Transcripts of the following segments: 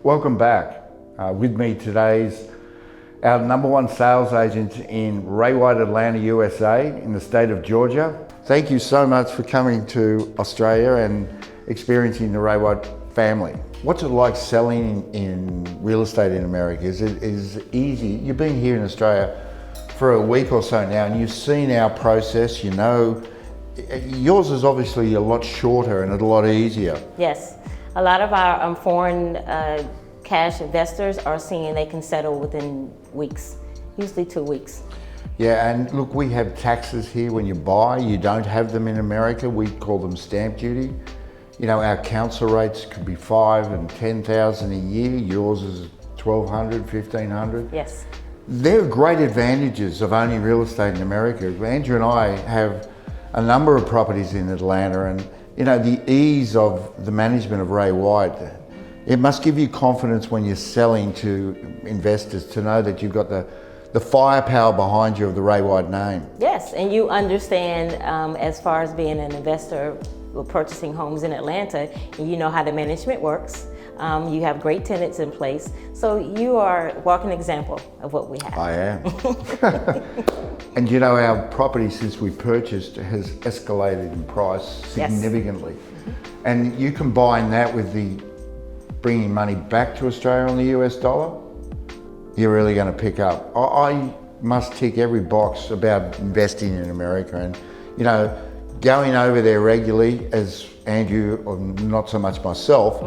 Welcome back. With me today is our #1 sales agent in Ray White, Atlanta, USA, in the state of Georgia. Thank you so much for coming to Australia and experiencing the Ray White family. What's it like selling in real estate in America? Is it easy? You've been here in Australia for a week or so now and you've seen our process, you know. Yours is obviously a lot shorter and a lot easier. Yes, a lot of our foreign cash investors are seeing they can settle within weeks, usually 2 weeks. Yeah, and look, we have taxes here when you buy. You don't have them in America. We call them stamp duty. You know, our council rates could be $5,000 and $10,000 a year. Yours is $1,200, $1,500. Yes. There are great advantages of owning real estate in America. Andrew and I have a number of properties in Atlanta, and you know, the ease of the management of Ray White, it must give you confidence when you're selling to investors to know that you've got the firepower behind you of the Ray White name. Yes, and you understand as far as being an investor purchasing homes in Atlanta, and you know how the management works. You have great tenants in place, so you are a walking example of what we have. I am. And you know, our property since we purchased has escalated in price significantly. Yes. And you combine that with the bringing money back to Australia on the US dollar, you're really going to pick up. I must tick every box about investing in America, and you know, going over there regularly, as Andrew, or not so much myself,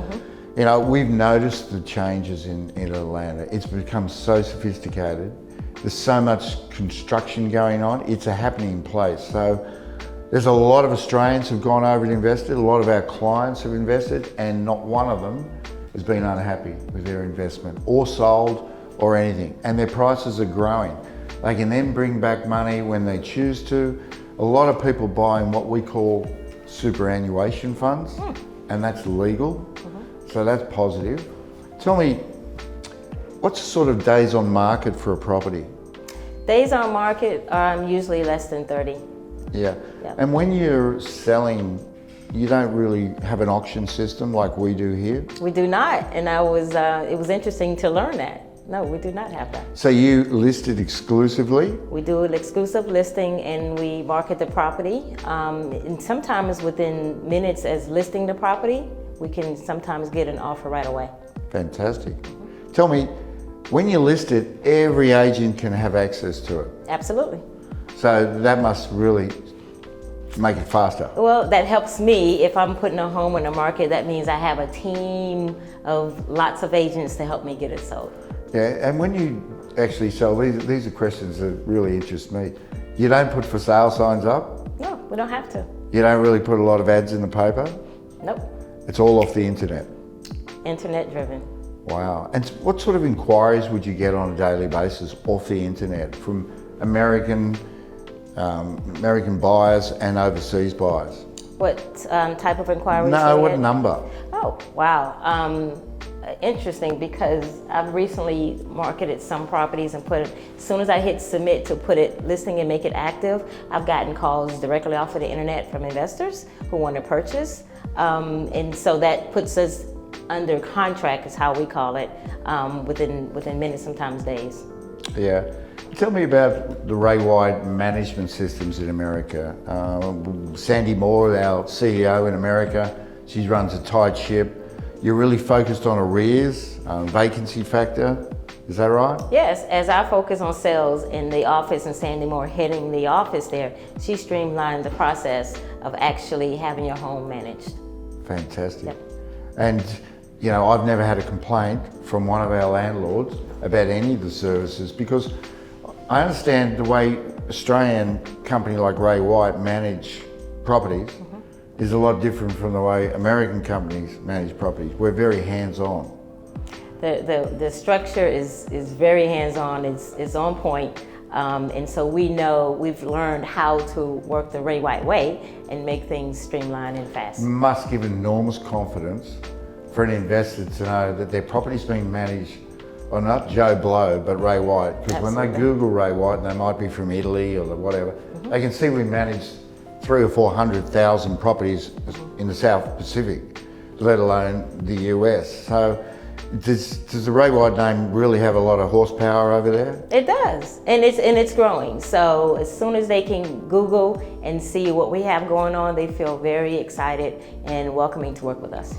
you know, we've noticed the changes in Atlanta. It's become so sophisticated. There's so much construction going on. It's a happening place. So there's a lot of Australians who've gone over and invested. A lot of our clients have invested, and not one of them has been unhappy with their investment or sold or anything. And their prices are growing. They can then bring back money when they choose to. A lot of people buying what we call superannuation funds, and that's legal. So that's positive. Tell me, what's the sort of days on market for a property? Days on market are usually less than 30. Yeah. Yep. And when you're selling, you don't really have an auction system like we do here? We do not, and it was interesting to learn that. No, we do not have that. So you list it exclusively? We do an exclusive listing and we market the property. And sometimes within minutes as listing the property, we can sometimes get an offer right away. Fantastic. Tell me, when you list it, every agent can have access to it? Absolutely. So that must really make it faster. Well, that helps me. If I'm putting a home on the market, that means I have a team of lots of agents to help me get it sold. Yeah, and when you actually sell, these are questions that really interest me. You don't put for sale signs up? No, we don't have to. You don't really put a lot of ads in the paper? Nope. It's all off the internet? Internet driven. Wow. And what sort of inquiries would you get on a daily basis off the internet from American buyers and overseas buyers? What type of inquiries? No, what number? Oh, wow. Interesting, because I've recently marketed some properties and put it, as soon as I hit submit to put it listing and make it active, I've gotten calls directly off of the internet from investors who want to purchase. And so that puts us under contract, is how we call it, within minutes, sometimes days. Yeah. Tell me about the Ray White management systems in America. Sandy Moore, our CEO in America, she runs a tight ship. You're really focused on arrears, vacancy factor, is that right? Yes, as I focus on sales in the office and Sandy Moore heading the office there, she streamlined the process of actually having your home managed. Fantastic. Yep. And you know, I've never had a complaint from one of our landlords about any of the services, because I understand the way Australian company like Ray White manage properties is a lot different from the way American companies manage properties. We're very hands-on. The structure is very hands-on, it's on point, and so we've learned how to work the Ray White way and make things streamlined and fast. Must give enormous confidence for an investor to know that their property's being managed by not Joe Blow, but Ray White. Because when they Google Ray White, they might be from Italy or whatever, they can see we manage 300,000 or 400,000 properties in the South Pacific, let alone the US. So Does the Ray White name really have a lot of horsepower over there? It does, and it's growing. So as soon as they can Google and see what we have going on, they feel very excited and welcoming to work with us.